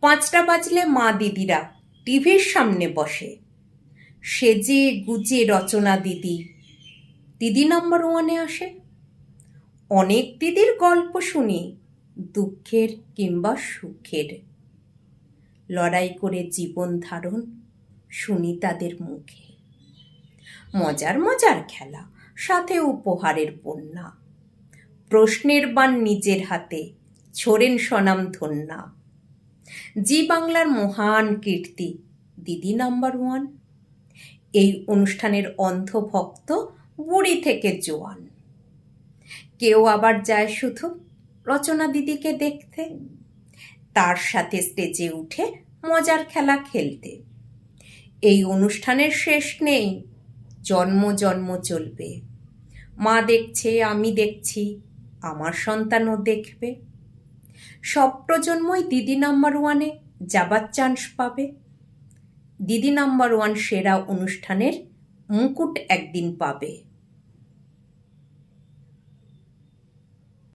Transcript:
5টা বাজলে মা দিদিরা টিভির সামনে বসে, সেজে গুজে রচনা দিদি দিদি নাম্বার ওয়ানে আসে। অনেক দিদির গল্প শুনি, দুঃখের কিংবা সুখের। লড়াই করে জীবন ধারণ শুনি তাদের মুখে। মজার মজার খেলা, সাথে উপহারের বন্যা। প্রশ্নের বাণ নিজের হাতে ছোড়েন স্বনাম ধন্যা। জি বাংলার মহান কীর্তি দিদি নাম্বার ওয়ান। এই অনুষ্ঠানের অন্ধভক্ত বুড়ি থেকে জোয়ান। কেউ আবার যায় শুধু রচনা দিদিকে দেখতে, তার সাথে স্টেজে উঠে মজার খেলা খেলতে। এই অনুষ্ঠানের শেষ নেই, জন্ম জন্ম চলবে। মা দেখছে, আমি দেখছি, আমার সন্তানও দেখবে। সব প্রজন্মই দিদি নাম্বার ওয়ানে যাবার চান্স পাবে। দিদি নাম্বার ওয়ান সেরা অনুষ্ঠানের মুকুট একদিন পাবে।